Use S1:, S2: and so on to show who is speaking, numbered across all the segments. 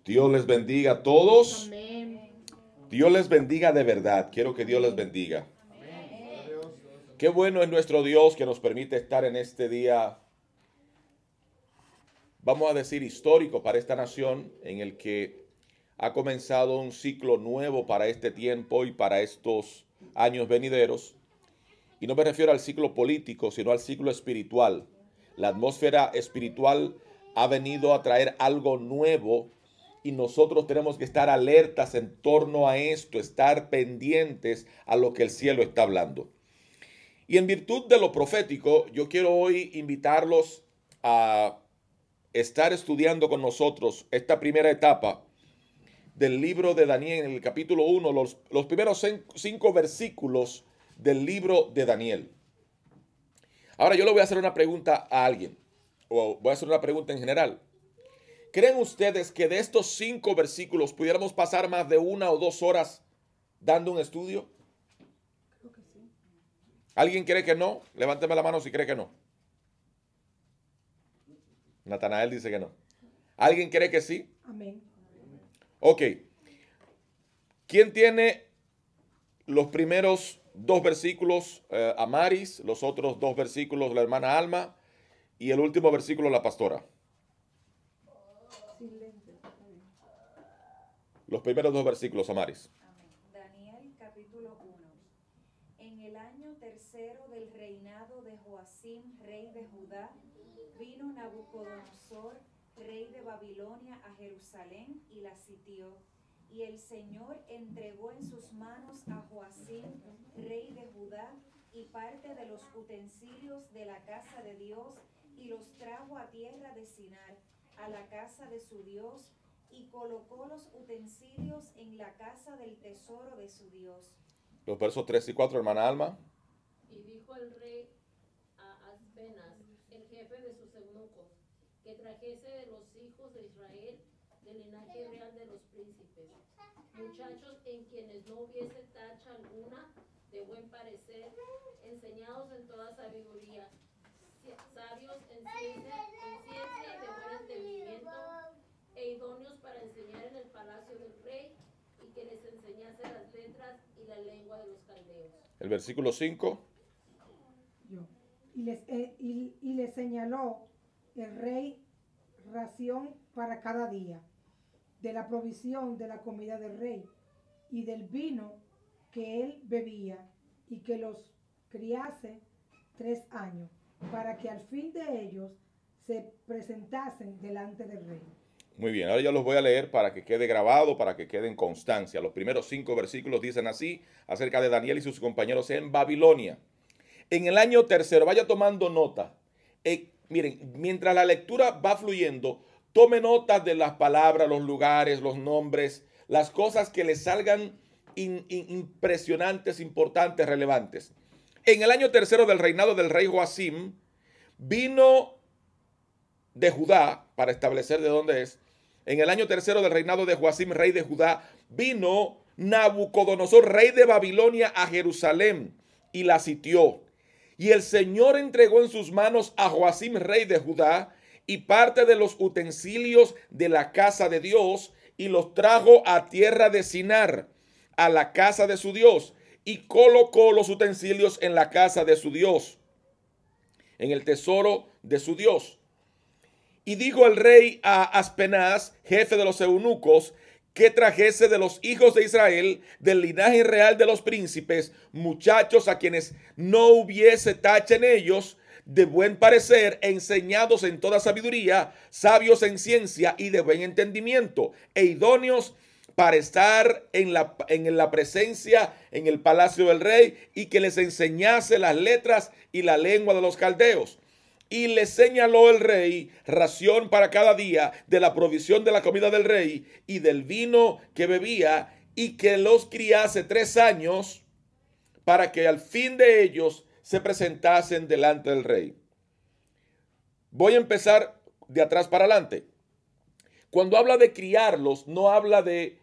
S1: Dios les bendiga a todos.
S2: Amén.
S1: Dios les bendiga de verdad. Quiero que Dios les bendiga. Qué bueno es nuestro Dios que nos permite estar en este día, vamos a decir, histórico para esta nación, en el que ha comenzado un ciclo nuevo para este tiempo y para estos años venideros. Y no me refiero al ciclo político, sino al ciclo espiritual. La atmósfera espiritual ha venido a traer algo nuevo y nosotros tenemos que estar alertas en torno a esto, estar pendientes a lo que el cielo está hablando. Y en virtud de lo profético, yo quiero hoy invitarlos a estar estudiando con nosotros esta primera etapa del libro de Daniel, en el capítulo 1, los primeros 5 versículos del libro de Daniel. Ahora yo le voy a hacer una pregunta a alguien, o voy a hacer una pregunta en general. ¿Creen ustedes que de estos 5 versículos pudiéramos pasar más de 1 o 2 horas dando un estudio?
S2: Creo que sí.
S1: ¿Alguien cree que no? Levánteme la mano si cree que no. Natanael dice que no. ¿Alguien cree que sí?
S2: Amén.
S1: Ok. ¿Quién tiene los primeros 2 versículos? Amaris, los otros 2 versículos la hermana Alma y el último versículo la pastora.
S2: Sin lente.
S1: Los primeros 2 versículos, Amaris.
S3: Amén. Daniel capítulo 1. En el año tercero del reinado de Joacim, rey de Judá, vino Nabucodonosor, rey de Babilonia, a Jerusalén y la sitió. Y el Señor entregó en sus manos a Joacim, rey de Judá, y parte de los utensilios de la casa de Dios, y los trajo a tierra de Sinar, a la casa de su Dios, y colocó los utensilios en la casa del tesoro de su Dios.
S1: Los versos 3 y 4, hermana Alma.
S4: Y dijo el rey a Aspenas, el jefe de sus eunucos, que trajese de los hijos de Israel, del linaje real de los príncipes, muchachos en quienes no hubiese tacha alguna, de buen parecer, enseñados en toda sabiduría, sabios en ciencia y de buen entendimiento, e idóneos para enseñar en el palacio del rey, y que les enseñase las letras y la lengua de los caldeos.
S1: El versículo 5.
S2: Yo. Y les señaló el rey ración para cada día, de la provisión de la comida del rey y del vino que él bebía, y que los criase 3 años, para que al fin de ellos se presentasen delante del rey.
S1: Muy bien, ahora yo los voy a leer para que quede grabado, para que quede en constancia. Los primeros 5 versículos dicen así, acerca de Daniel y sus compañeros en Babilonia. En el año tercero, vaya tomando nota. Miren, mientras la lectura va fluyendo, tome nota de las palabras, los lugares, los nombres, las cosas que le salgan impresionantes, importantes, relevantes. En el año tercero del reinado del rey Joacim, vino de Judá, para establecer de dónde es. En el año tercero del reinado de Joacim, rey de Judá, vino Nabucodonosor, rey de Babilonia, a Jerusalén y la sitió. Y el Señor entregó en sus manos a Joacim, rey de Judá, y parte de los utensilios de la casa de Dios, y los trajo a tierra de Sinar, a la casa de su Dios, y colocó los utensilios en la casa de su Dios, en el tesoro de su Dios. Y dijo el rey a Aspenaz, jefe de los eunucos, que trajese de los hijos de Israel, del linaje real de los príncipes, muchachos a quienes no hubiese tacha en ellos, de buen parecer, enseñados en toda sabiduría, sabios en ciencia y de buen entendimiento, e idóneos para estar en la presencia, en el palacio del rey, y que les enseñase las letras y la lengua de los caldeos. Y le señaló el rey ración para cada día de la provisión de la comida del rey y del vino que bebía, y que los criase 3 años, para que al fin de ellos se presentasen delante del rey. Voy a empezar de atrás para adelante. Cuando habla de criarlos, no habla de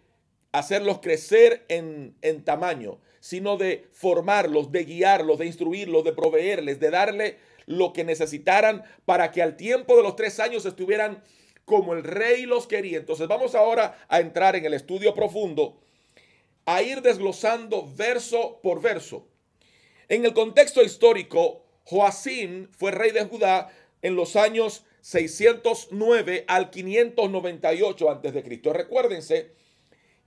S1: hacerlos crecer en tamaño, sino de formarlos, de guiarlos, de instruirlos, de proveerles, de darle lo que necesitaran para que al tiempo de los 3 años estuvieran como el rey los quería. Entonces vamos ahora a entrar en el estudio profundo, a ir desglosando verso por verso. En el contexto histórico, Joacim fue rey de Judá en los años 609 al 598 a.C. Recuérdense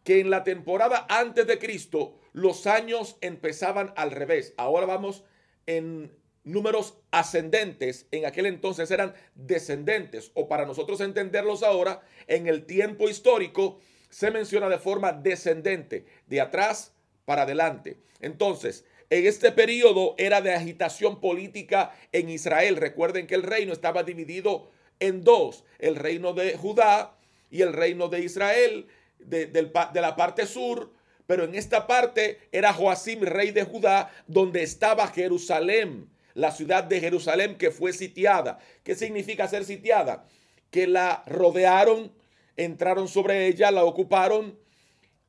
S1: que en la temporada antes de Cristo los años empezaban al revés. Ahora vamos en números ascendentes. En aquel entonces eran descendentes, o para nosotros entenderlos ahora, en el tiempo histórico se menciona de forma descendente, de atrás para adelante. Entonces, en este periodo era de agitación política en Israel. Recuerden que el reino estaba dividido en dos: el reino de Judá y el reino de Israel, de la parte sur. Pero en esta parte era Joacim, rey de Judá, donde estaba Jerusalén, la ciudad de Jerusalén, que fue sitiada. ¿Qué significa ser sitiada? Que la rodearon, entraron sobre ella, la ocuparon.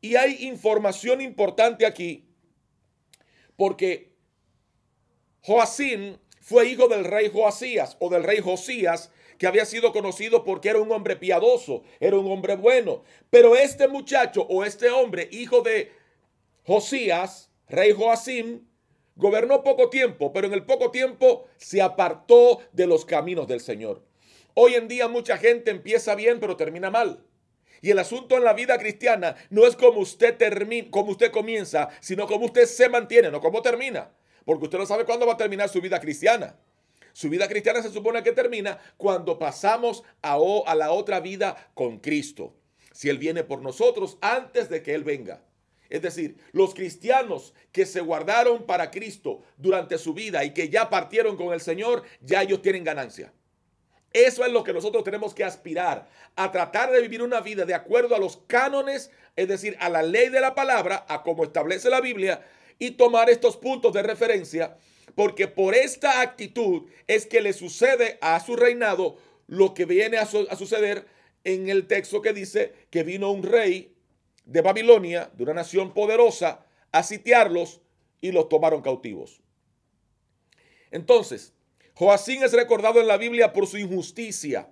S1: Y hay información importante aquí, porque Joacim fue hijo del rey Joasías, o del rey Josías, que había sido conocido porque era un hombre piadoso, era un hombre bueno. Pero este muchacho, o este hombre, hijo de Josías, rey Joacim, gobernó poco tiempo, pero en el poco tiempo se apartó de los caminos del Señor. Hoy en día mucha gente empieza bien, pero termina mal. Y el asunto en la vida cristiana no es como usted comienza, sino como usted se mantiene, no como termina. Porque usted no sabe cuándo va a terminar su vida cristiana. Su vida cristiana se supone que termina cuando pasamos a la otra vida con Cristo. Si Él viene por nosotros antes de que Él venga. Es decir, los cristianos que se guardaron para Cristo durante su vida y que ya partieron con el Señor, ya ellos tienen ganancia. Eso es lo que nosotros tenemos que aspirar, a tratar de vivir una vida de acuerdo a los cánones, es decir, a la ley de la palabra, a como establece la Biblia, y tomar estos puntos de referencia, porque por esta actitud es que le sucede a su reinado lo que viene a suceder en el texto que dice que vino un rey de Babilonia, de una nación poderosa, a sitiarlos y los tomaron cautivos. Entonces, Joacim es recordado en la Biblia por su injusticia,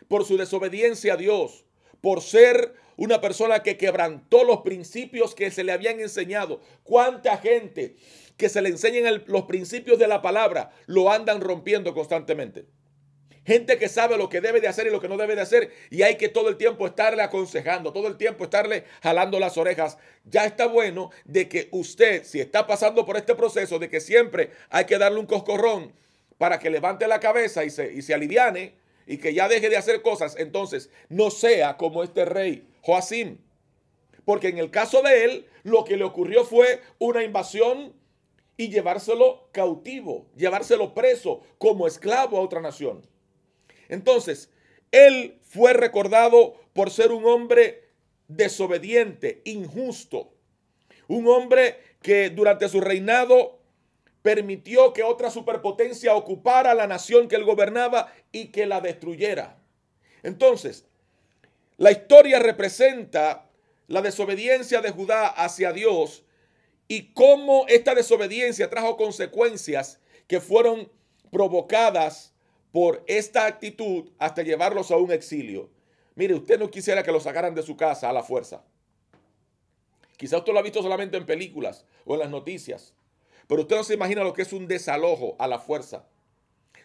S1: por su desobediencia a Dios, por ser una persona que quebrantó los principios que se le habían enseñado. ¿Cuánta gente que se le enseñan los principios de la palabra lo andan rompiendo constantemente? Gente que sabe lo que debe de hacer y lo que no debe de hacer, y hay que todo el tiempo estarle aconsejando, todo el tiempo estarle jalando las orejas. Ya está bueno de que usted, si está pasando por este proceso, de que siempre hay que darle un coscorrón para que levante la cabeza y se aliviane y que ya deje de hacer cosas, entonces no sea como este rey Joacim. Porque en el caso de él, lo que le ocurrió fue una invasión y llevárselo cautivo, llevárselo preso como esclavo a otra nación. Entonces, él fue recordado por ser un hombre desobediente, injusto, un hombre que durante su reinado permitió que otra superpotencia ocupara la nación que él gobernaba y que la destruyera. Entonces, la historia representa la desobediencia de Judá hacia Dios y cómo esta desobediencia trajo consecuencias que fueron provocadas por esta actitud hasta llevarlos a un exilio. Mire, usted no quisiera que lo sacaran de su casa a la fuerza. Quizá usted lo ha visto solamente en películas o en las noticias, pero usted no se imagina lo que es un desalojo a la fuerza,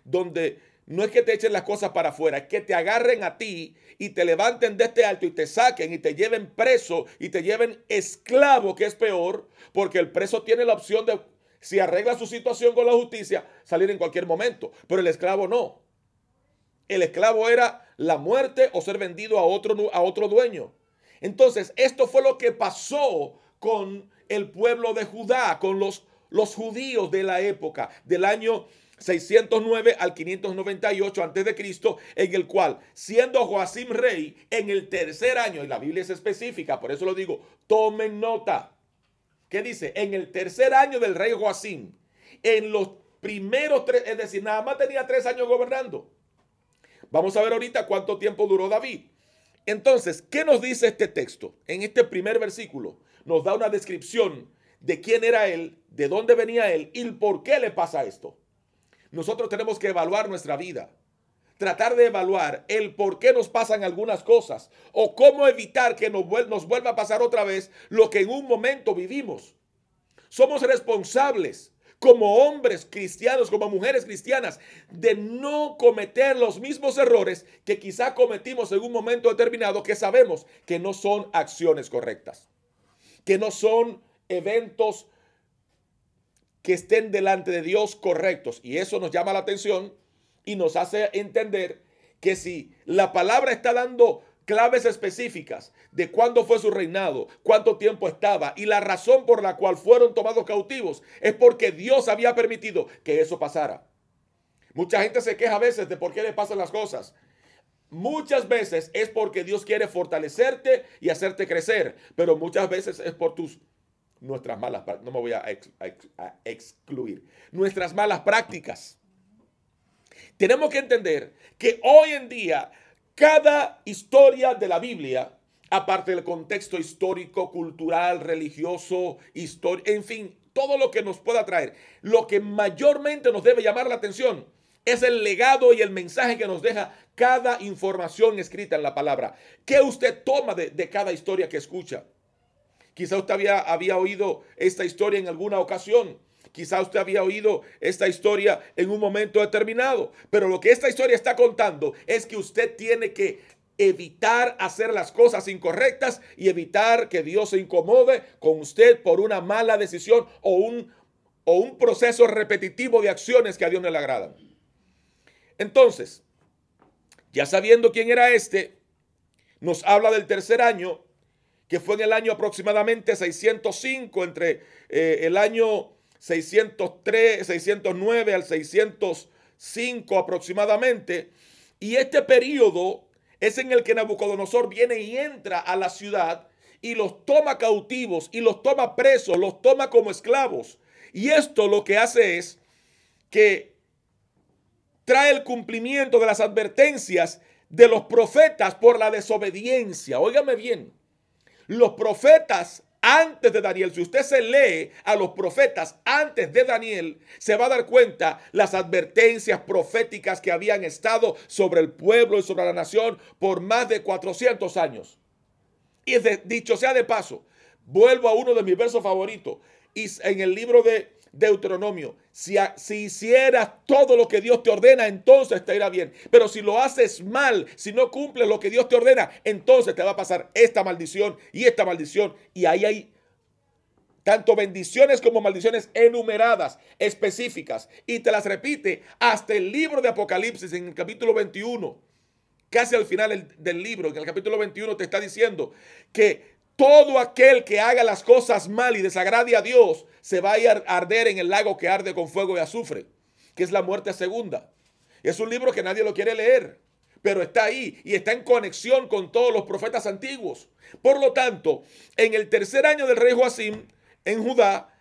S1: donde no es que te echen las cosas para afuera, es que te agarren a ti y te levanten de este alto y te saquen y te lleven preso y te lleven esclavo, que es peor, porque el preso tiene la opción de, si arregla su situación con la justicia, salir en cualquier momento, pero el esclavo no. El esclavo era la muerte o ser vendido a otro dueño. Entonces, esto fue lo que pasó con el pueblo de Judá, con los judíos de la época, del año 609 al 598 a.C., en el cual, siendo Joacim rey, en el tercer año, y la Biblia es específica, por eso lo digo, tomen nota. ¿Qué dice? En el tercer año del rey Joacim, en los primeros 3, es decir, nada más tenía 3 años gobernando. Vamos a ver ahorita cuánto tiempo duró David. Entonces, ¿qué nos dice este texto? En este primer versículo nos da una descripción de quién era él, de dónde venía él y por qué le pasa esto. Nosotros tenemos que evaluar nuestra vida. tratar de evaluar el por qué nos pasan algunas cosas o cómo evitar que nos vuelva a pasar otra vez lo que en un momento vivimos. Somos responsables como hombres cristianos, como mujeres cristianas, de no cometer los mismos errores que quizá cometimos en un momento determinado, que sabemos que no son acciones correctas, que no son eventos que estén delante de Dios correctos. Y eso nos llama la atención y nos hace entender que si la palabra está dando claves específicas de cuándo fue su reinado, cuánto tiempo estaba y la razón por la cual fueron tomados cautivos, es porque Dios había permitido que eso pasara. Mucha gente se queja a veces de por qué le pasan las cosas. Muchas veces es porque Dios quiere fortalecerte y hacerte crecer, pero muchas veces es por nuestras malas prácticas. No me voy a excluir. Nuestras malas prácticas. Tenemos que entender que hoy en día cada historia de la Biblia, aparte del contexto histórico, cultural, religioso, en fin, todo lo que nos pueda traer, lo que mayormente nos debe llamar la atención es el legado y el mensaje que nos deja cada información escrita en la palabra. ¿Qué usted toma de cada historia que escucha? Quizá usted había oído esta historia en alguna ocasión. Quizá usted había oído esta historia en un momento determinado, pero lo que esta historia está contando es que usted tiene que evitar hacer las cosas incorrectas y evitar que Dios se incomode con usted por una mala decisión o un proceso repetitivo de acciones que a Dios no le agradan. Entonces, ya sabiendo quién era nos habla del tercer año, que fue en el año aproximadamente 605, entre el año 609 al 605 aproximadamente. Y este periodo es en el que Nabucodonosor viene y entra a la ciudad y los toma cautivos y los toma presos, los toma como esclavos. Y esto lo que hace es que trae el cumplimiento de las advertencias de los profetas por la desobediencia. Óigame bien, los profetas antes de Daniel, si usted se lee a los profetas antes de Daniel, se va a dar cuenta las advertencias proféticas que habían estado sobre el pueblo y sobre la nación por más de 400 años. Y dicho sea de paso, vuelvo a uno de mis versos favoritos, y en el libro de Deuteronomio: si hicieras todo lo que Dios te ordena, entonces te irá bien. Pero si lo haces mal, si no cumples lo que Dios te ordena, entonces te va a pasar esta maldición y esta maldición. Y ahí hay tanto bendiciones como maldiciones enumeradas, específicas. Y te las repite hasta el libro de Apocalipsis en el capítulo 21. Casi al final del libro, en el capítulo 21 te está diciendo que todo aquel que haga las cosas mal y desagrade a Dios se va a ir a arder en el lago que arde con fuego y azufre, que es la muerte segunda. Es un libro que nadie lo quiere leer, pero está ahí y está en conexión con todos los profetas antiguos. Por lo tanto, en el tercer año del rey Joacim, en Judá,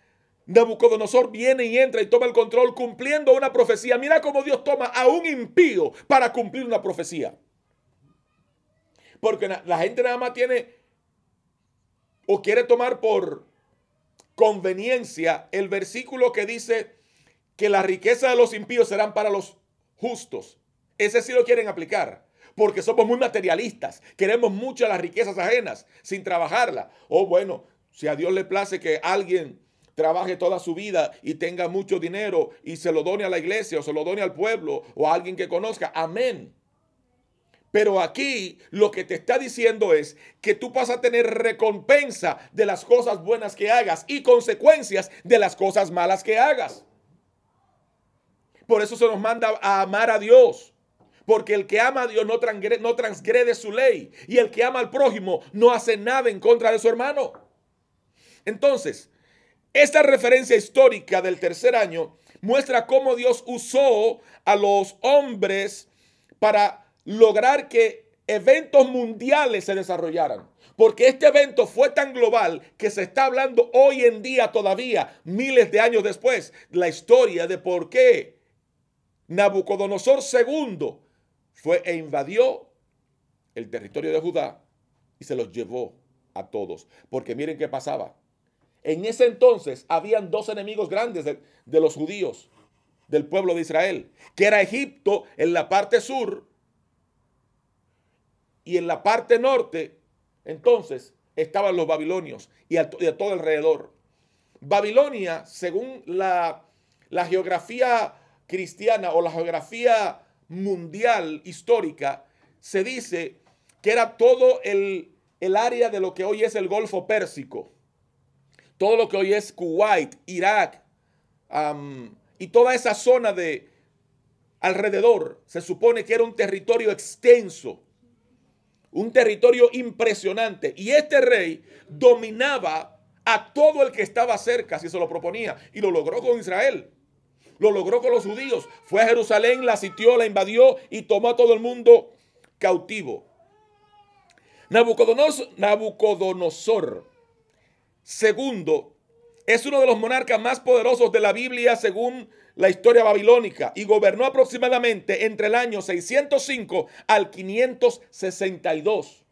S1: Nabucodonosor viene y entra y toma el control cumpliendo una profecía. Mira cómo Dios toma a un impío para cumplir una profecía. Porque la gente nada más tiene o quiere tomar por conveniencia el versículo que dice que la riqueza de los impíos serán para los justos. Ese sí lo quieren aplicar, porque somos muy materialistas. Queremos mucho las riquezas ajenas sin trabajarlas. O bueno, si a Dios le place que alguien trabaje toda su vida y tenga mucho dinero y se lo done a la iglesia o se lo done al pueblo o a alguien que conozca. Amén. Pero aquí lo que te está diciendo es que tú vas a tener recompensa de las cosas buenas que hagas y consecuencias de las cosas malas que hagas. Por eso se nos manda a amar a Dios. Porque el que ama a Dios no transgrede su ley. Y el que ama al prójimo no hace nada en contra de su hermano. Entonces, esta referencia histórica del tercer año muestra cómo Dios usó a los hombres para lograr que eventos mundiales se desarrollaran. Porque este evento fue tan global que se está hablando hoy en día todavía, miles de años después, la historia de por qué Nabucodonosor II fue e invadió el territorio de Judá y se los llevó a todos. Porque miren qué pasaba. En ese entonces habían dos enemigos grandes de los judíos, del pueblo de Israel, que era Egipto en la parte sur y en la parte norte, entonces, estaban los babilonios y a todo alrededor. Babilonia, según la geografía cristiana o la geografía mundial histórica, se dice que era todo el área de lo que hoy es el Golfo Pérsico, todo lo que hoy es Kuwait, Irak, y toda esa zona de alrededor. Se supone que era un territorio extenso, un territorio impresionante, y este rey dominaba a todo el que estaba cerca si se lo proponía, y lo logró con Israel, lo logró con los judíos. Fue a Jerusalén, la sitió, la invadió y tomó a todo el mundo cautivo. Nabucodonosor II es uno de los monarcas más poderosos de la Biblia según la historia babilónica, y gobernó aproximadamente entre el año 605 al 562.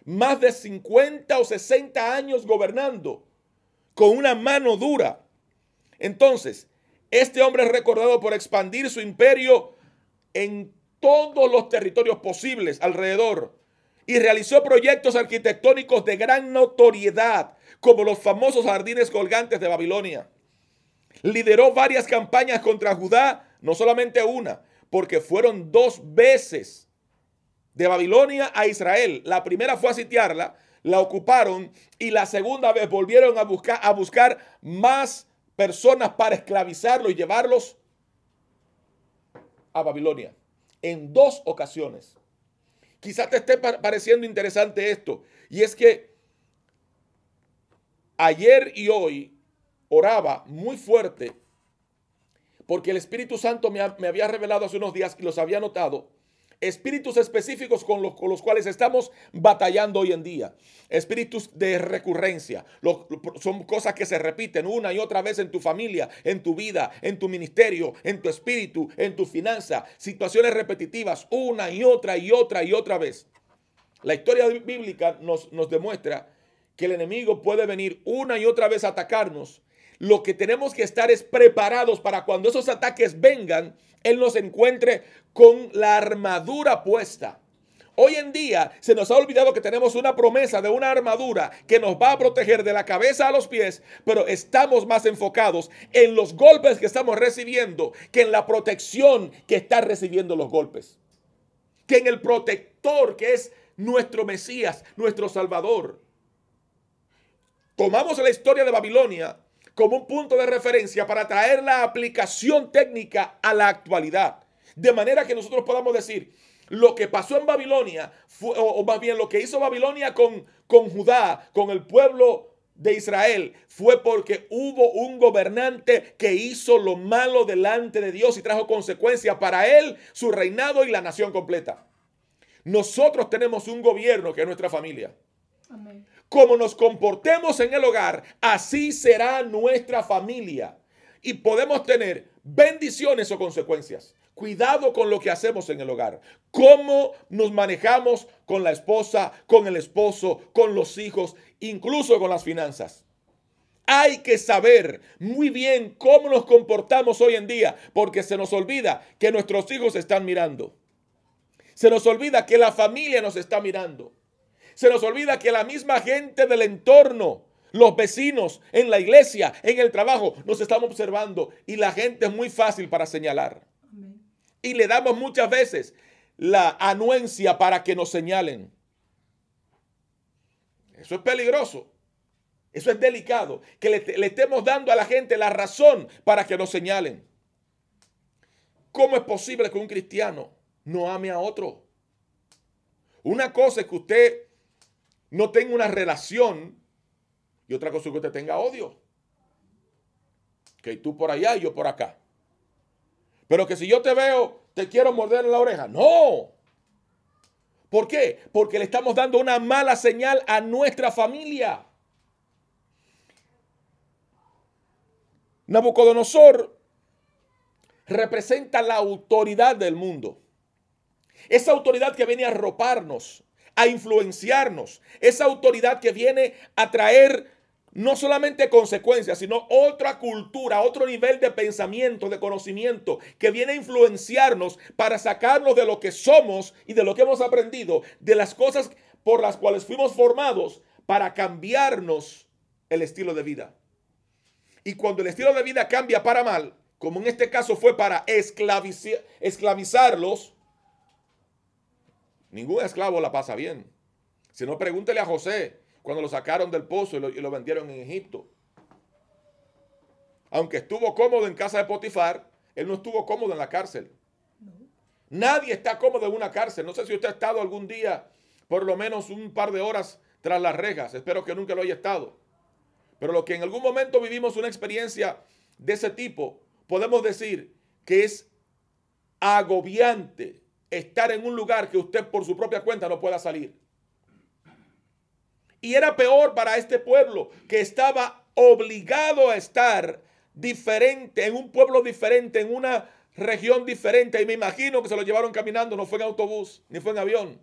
S1: Más de 50 o 60 años gobernando con una mano dura. Entonces, este hombre es recordado por expandir su imperio en todos los territorios posibles alrededor, y realizó proyectos arquitectónicos de gran notoriedad, como los famosos jardines colgantes de Babilonia. Lideró varias campañas contra Judá, no solamente una, porque fueron 2 veces de Babilonia a Israel. La primera fue a sitiarla, la ocuparon, y la segunda vez volvieron a buscar más personas para esclavizarlos y llevarlos a Babilonia. En 2 ocasiones. Quizás te esté pareciendo interesante esto, y es que ayer y hoy oraba muy fuerte porque el Espíritu Santo me había revelado hace unos días, y los había notado, espíritus específicos con los cuales estamos batallando hoy en día. Espíritus de recurrencia. Son cosas que se repiten una y otra vez en tu familia, en tu vida, en tu ministerio, en tu espíritu, en tu finanza. Situaciones repetitivas una y otra y otra y otra vez. La historia bíblica nos demuestra que el enemigo puede venir una y otra vez a atacarnos. Lo que tenemos que estar es preparados para cuando esos ataques vengan, él nos encuentre con la armadura puesta. Hoy en día se nos ha olvidado que tenemos una promesa de una armadura que nos va a proteger de la cabeza a los pies, pero estamos más enfocados en los golpes que estamos recibiendo que en la protección que está recibiendo los golpes, que en el protector que es nuestro Mesías, nuestro Salvador. Tomamos la historia de Babilonia como un punto de referencia para traer la aplicación técnica a la actualidad. De manera que nosotros podamos decir, lo que pasó en Babilonia, o más bien lo que hizo Babilonia con Judá, con el pueblo de Israel, fue porque hubo un gobernante que hizo lo malo delante de Dios y trajo consecuencias para él, su reinado y la nación completa. Nosotros tenemos un gobierno que es nuestra familia. Amén. Como nos comportemos en el hogar, así será nuestra familia. Y podemos tener bendiciones o consecuencias. Cuidado con lo que hacemos en el hogar. Cómo nos manejamos con la esposa, con el esposo, con los hijos, incluso con las finanzas. Hay que saber muy bien cómo nos comportamos hoy en día, porque se nos olvida que nuestros hijos están mirando. Se nos olvida que la familia nos está mirando. Se nos olvida que la misma gente del entorno, los vecinos, en la iglesia, en el trabajo, nos estamos observando, y la gente es muy fácil para señalar. Amén. Y le damos muchas veces la anuencia para que nos señalen. Eso es peligroso. Eso es delicado, que le estemos dando a la gente la razón para que nos señalen. ¿Cómo es posible que un cristiano no ame a otro? Una cosa es que usted no tenga una relación, y otra cosa es que usted tenga odio. Que tú por allá y yo por acá. Pero que si yo te veo, te quiero morder en la oreja. No. ¿Por qué? Porque le estamos dando una mala señal a nuestra familia. Nabucodonosor representa la autoridad del mundo. Esa autoridad que viene a arroparnos, a influenciarnos. Esa autoridad que viene a traer no solamente consecuencias, sino otra cultura, otro nivel de pensamiento, de conocimiento, que viene a influenciarnos para sacarnos de lo que somos y de lo que hemos aprendido, de las cosas por las cuales fuimos formados, para cambiarnos el estilo de vida. Y cuando el estilo de vida cambia para mal, como en este caso fue para esclavizarlos, ningún esclavo la pasa bien. Si no, pregúntele a José cuando lo sacaron del pozo y lo vendieron en Egipto. Aunque estuvo cómodo en casa de Potifar, él no estuvo cómodo en la cárcel.
S2: No.
S1: Nadie está cómodo en una cárcel. No sé si usted ha estado algún día, por lo menos un par de horas tras las rejas. Espero que nunca lo haya estado. Pero lo que en algún momento vivimos una experiencia de ese tipo, podemos decir que es agobiante estar en un lugar que usted por su propia cuenta no pueda salir. Y era peor para este pueblo, que estaba obligado a estar diferente, en un pueblo diferente, en una región diferente. Y me imagino que se lo llevaron caminando, no fue en autobús, ni fue en avión.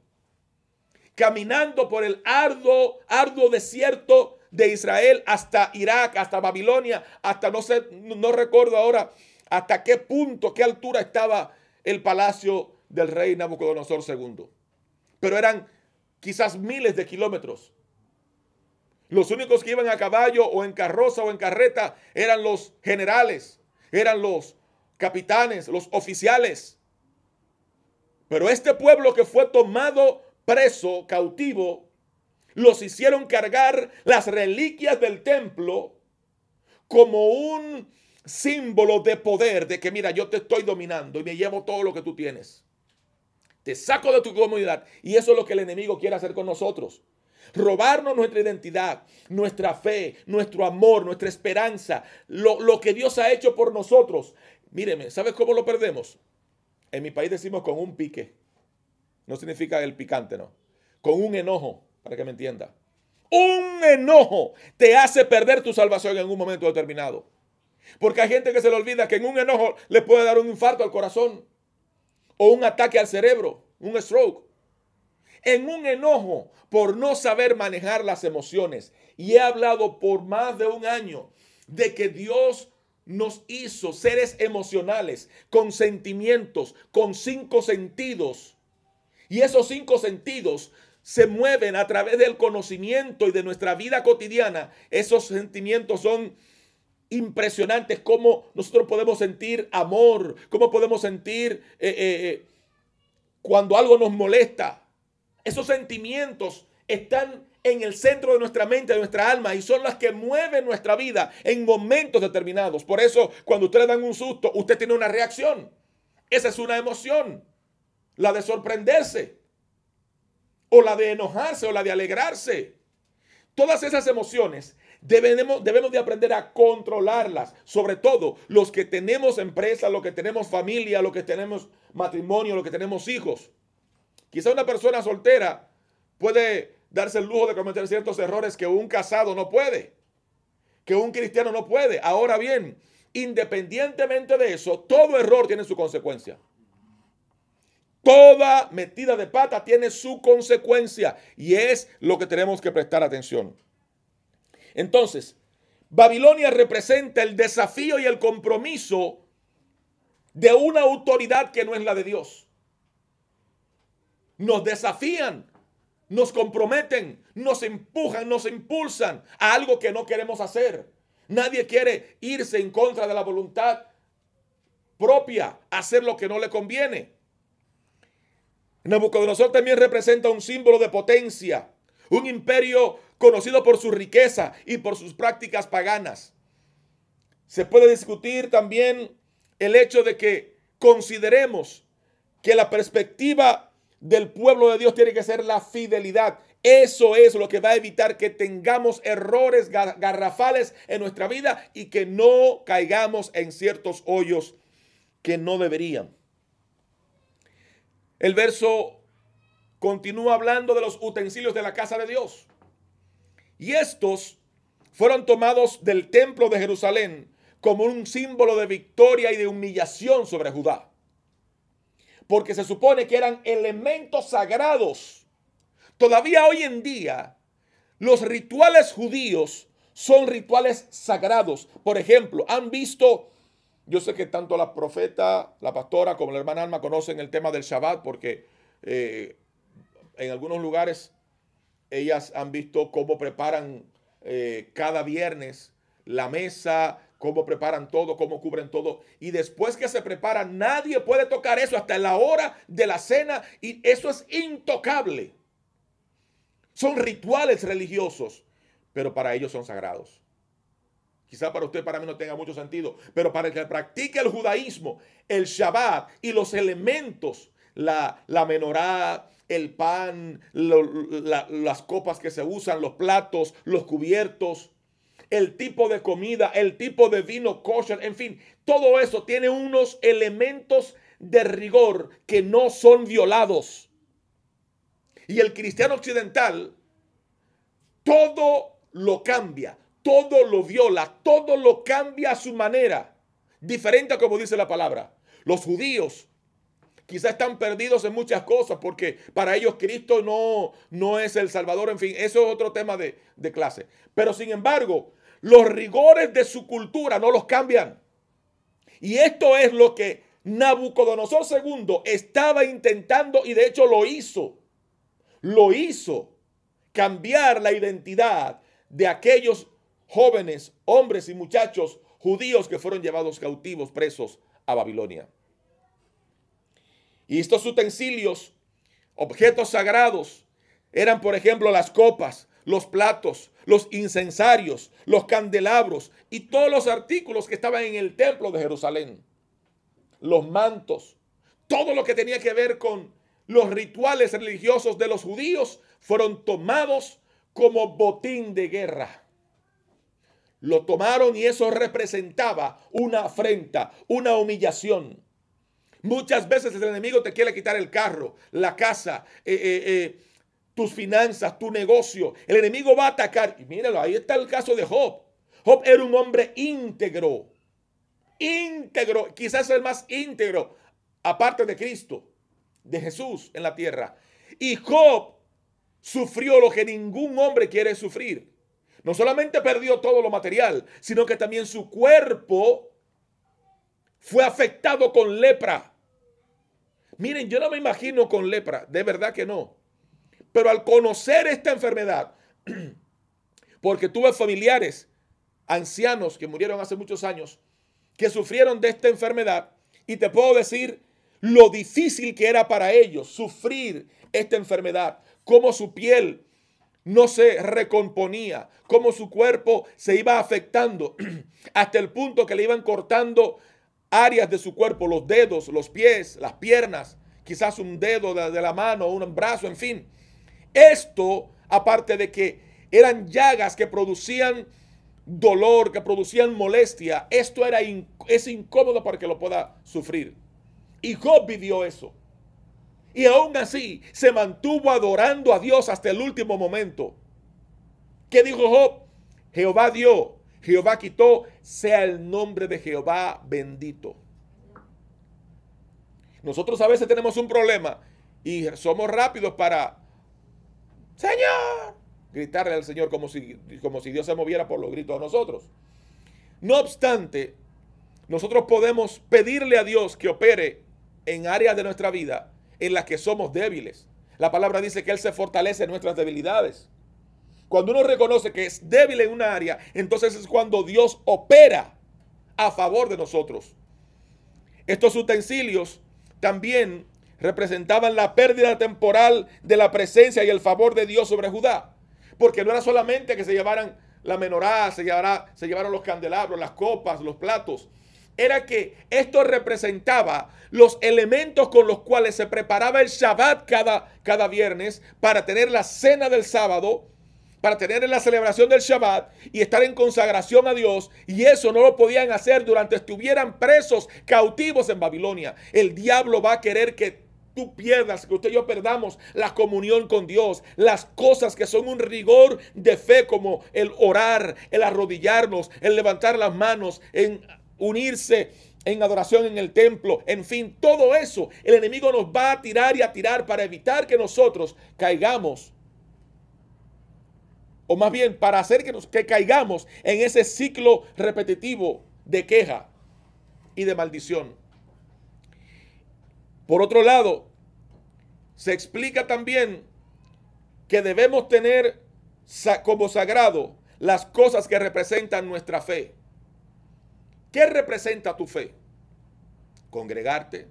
S1: Caminando por el arduo desierto de Israel hasta Irak, hasta Babilonia, hasta no recuerdo ahora hasta qué punto, qué altura estaba el palacio del rey Nabucodonosor II. Pero eran quizás miles de kilómetros. Los únicos que iban a caballo o en carroza o en carreta eran los generales, eran los capitanes, los oficiales. Pero este pueblo que fue tomado preso, cautivo, los hicieron cargar las reliquias del templo como un símbolo de poder, de que mira, yo te estoy dominando y me llevo todo lo que tú tienes. Te saco de tu comunidad. Y eso es lo que el enemigo quiere hacer con nosotros. Robarnos nuestra identidad, nuestra fe, nuestro amor, nuestra esperanza, lo que Dios ha hecho por nosotros. Míreme, ¿sabes cómo lo perdemos? En mi país decimos con un pique. No significa el picante, no. Con un enojo, para que me entienda. Un enojo te hace perder tu salvación en un momento determinado. Porque hay gente que se le olvida que en un enojo le puede dar un infarto al corazón o un ataque al cerebro, un stroke. En un enojo por no saber manejar las emociones. Y he hablado por más de un año de que Dios nos hizo seres emocionales, con sentimientos, con 5 sentidos. Y esos 5 sentidos se mueven a través del conocimiento y de nuestra vida cotidiana. Esos sentimientos son impresionantes. Cómo nosotros podemos sentir amor, cómo podemos sentir cuando algo nos molesta. Esos sentimientos están en el centro de nuestra mente, de nuestra alma, y son las que mueven nuestra vida en momentos determinados. Por eso, cuando usted le dan un susto, usted tiene una reacción. Esa es una emoción. La de sorprenderse, o la de enojarse, o la de alegrarse. Todas esas emociones debemos de aprender a controlarlas. Sobre todo los que tenemos empresa, los que tenemos familia, los que tenemos matrimonio, los que tenemos hijos. Quizá una persona soltera puede darse el lujo de cometer ciertos errores que un casado no puede, que un cristiano no puede. Ahora bien, independientemente de eso, todo error tiene su consecuencia. Toda metida de pata tiene su consecuencia y es lo que tenemos que prestar atención. Entonces, Babilonia representa el desafío y el compromiso de una autoridad que no es la de Dios. Nos desafían, nos comprometen, nos empujan, nos impulsan a algo que no queremos hacer. Nadie quiere irse en contra de la voluntad propia, hacer lo que no le conviene. Nabucodonosor también representa un símbolo de potencia, un imperio conocido por su riqueza y por sus prácticas paganas. Se puede discutir también el hecho de que consideremos que la perspectiva del pueblo de Dios tiene que ser la fidelidad. Eso es lo que va a evitar que tengamos errores garrafales en nuestra vida y que no caigamos en ciertos hoyos que no deberían. El verso continúa hablando de los utensilios de la casa de Dios. Y estos fueron tomados del templo de Jerusalén como un símbolo de victoria y de humillación sobre Judá. Porque se supone que eran elementos sagrados. Todavía hoy en día, los rituales judíos son rituales sagrados. Por ejemplo, han visto, yo sé que tanto la profeta, la pastora como la hermana Alma conocen el tema del Shabbat porque en algunos lugares ellas han visto cómo preparan cada viernes la mesa, cómo preparan todo, cómo cubren todo. Y después que se prepara, nadie puede tocar eso hasta la hora de la cena. Y eso es intocable. Son rituales religiosos, pero para ellos son sagrados. Quizá para usted, para mí no tenga mucho sentido, pero para el que practique el judaísmo, el Shabbat y los elementos, la menorá, el pan, las copas que se usan, los platos, los cubiertos, el tipo de comida, el tipo de vino kosher, en fin, todo eso tiene unos elementos de rigor que no son violados. Y el cristiano occidental todo lo cambia, todo lo viola, todo lo cambia a su manera, diferente a como dice la palabra. Los judíos quizás están perdidos en muchas cosas porque para ellos Cristo no es el Salvador, en fin, eso es otro tema de clase. Pero sin embargo, los rigores de su cultura no los cambian. Y esto es lo que Nabucodonosor II estaba intentando y de hecho lo hizo. Lo hizo. Cambiar la identidad de aquellos jóvenes, hombres y muchachos judíos que fueron llevados cautivos, presos a Babilonia. Y estos utensilios, objetos sagrados, eran por ejemplo las copas, los platos, los incensarios, los candelabros y todos los artículos que estaban en el templo de Jerusalén. Los mantos, todo lo que tenía que ver con los rituales religiosos de los judíos fueron tomados como botín de guerra. Lo tomaron y eso representaba una afrenta, una humillación. Muchas veces el enemigo te quiere quitar el carro, la casa, tus finanzas, tu negocio. El enemigo va a atacar. Y míralo, ahí está el caso de Job. Job era un hombre íntegro. Íntegro, quizás el más íntegro, aparte de Cristo, de Jesús en la tierra. Y Job sufrió lo que ningún hombre quiere sufrir. No solamente perdió todo lo material, sino que también su cuerpo fue afectado con lepra. Miren, yo no me imagino con lepra, de verdad que no. Pero al conocer esta enfermedad, porque tuve familiares ancianos que murieron hace muchos años, que sufrieron de esta enfermedad, y te puedo decir lo difícil que era para ellos sufrir esta enfermedad, cómo su piel no se recomponía, cómo su cuerpo se iba afectando, hasta el punto que le iban cortando áreas de su cuerpo, los dedos, los pies, las piernas, quizás un dedo de la mano, un brazo, en fin. Esto, aparte de que eran llagas que producían dolor, que producían molestia, esto es incómodo para que lo pueda sufrir. Y Job vivió eso. Y aún así se mantuvo adorando a Dios hasta el último momento. ¿Qué dijo Job? Jehová dio, Jehová quitó, sea el nombre de Jehová bendito. Nosotros a veces tenemos un problema y somos rápidos para, Señor, gritarle al Señor como si Dios se moviera por los gritos de nosotros. No obstante, nosotros podemos pedirle a Dios que opere en áreas de nuestra vida en las que somos débiles. La palabra dice que Él se fortalece en nuestras debilidades. Cuando uno reconoce que es débil en una área, entonces es cuando Dios opera a favor de nosotros. Estos utensilios también representaban la pérdida temporal de la presencia y el favor de Dios sobre Judá. Porque no era solamente que se llevaran la menorá, se llevaron los candelabros, las copas, los platos. Era que esto representaba los elementos con los cuales se preparaba el Shabbat cada viernes para tener la cena del sábado, para tener la celebración del Shabbat y estar en consagración a Dios. Y eso no lo podían hacer durante estuvieran presos, cautivos en Babilonia. El diablo va a querer que tú pierdas, que usted y yo perdamos la comunión con Dios, las cosas que son un rigor de fe como el orar, el arrodillarnos, el levantar las manos, en unirse en adoración en el templo, en fin, todo eso el enemigo nos va a tirar y a tirar para evitar que nosotros caigamos o más bien para hacer que caigamos en ese ciclo repetitivo de queja y de maldición. Por otro lado, se explica también que debemos tener como sagrado las cosas que representan nuestra fe. ¿Qué representa tu fe? Congregarte,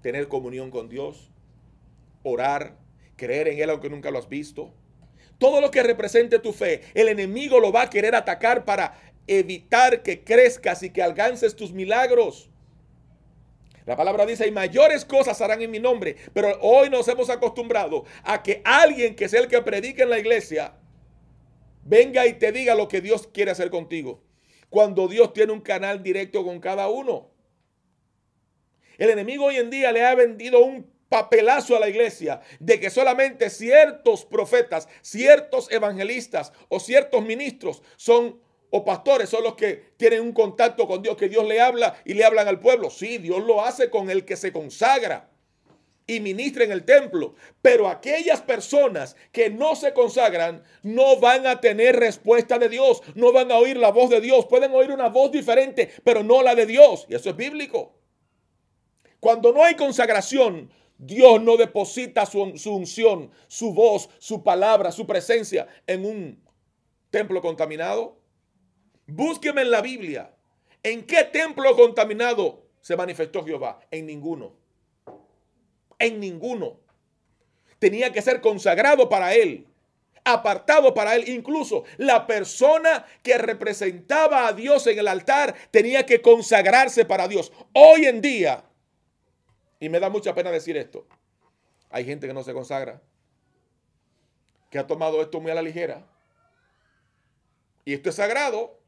S1: tener comunión con Dios, orar, creer en Él aunque nunca lo has visto. Todo lo que represente tu fe, el enemigo lo va a querer atacar para evitar que crezcas y que alcances tus milagros. La palabra dice, y mayores cosas harán en mi nombre, pero hoy nos hemos acostumbrado a que alguien que sea el que predique en la iglesia venga y te diga lo que Dios quiere hacer contigo, cuando Dios tiene un canal directo con cada uno. El enemigo hoy en día le ha vendido un papelazo a la iglesia de que solamente ciertos profetas, ciertos evangelistas o ciertos ministros o pastores son los que tienen un contacto con Dios, que Dios le habla y le hablan al pueblo. Sí, Dios lo hace con el que se consagra y ministra en el templo, pero aquellas personas que no se consagran no van a tener respuesta de Dios, no van a oír la voz de Dios, pueden oír una voz diferente, pero no la de Dios, y eso es bíblico. Cuando no hay consagración, Dios no deposita su unción, su voz, su palabra, su presencia en un templo contaminado. Búsqueme en la Biblia. ¿En qué templo contaminado se manifestó Jehová? En ninguno. En ninguno. Tenía que ser consagrado para Él, apartado para Él. Incluso la persona que representaba a Dios en el altar tenía que consagrarse para Dios. Hoy en día, y me da mucha pena decir esto, hay gente que no se consagra, que ha tomado esto muy a la ligera. Y esto es sagrado.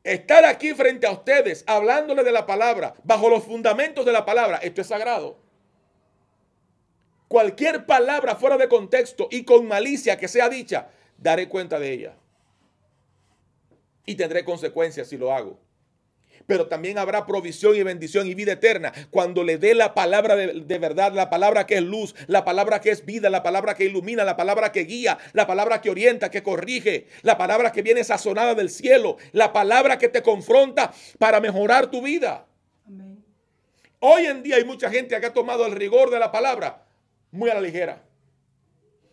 S1: Estar aquí frente a ustedes, hablándole de la palabra, bajo los fundamentos de la palabra, esto es sagrado. Cualquier palabra fuera de contexto y con malicia que sea dicha, daré cuenta de ella. Y tendré consecuencias si lo hago. Pero también habrá provisión y bendición y vida eterna cuando le dé la palabra de verdad, la palabra que es luz, la palabra que es vida, la palabra que ilumina, la palabra que guía, la palabra que orienta, que corrige, la palabra que viene sazonada del cielo, la palabra que te confronta para mejorar tu vida.
S2: Amén.
S1: Hoy en día hay mucha gente que ha tomado el rigor de la palabra muy a la ligera.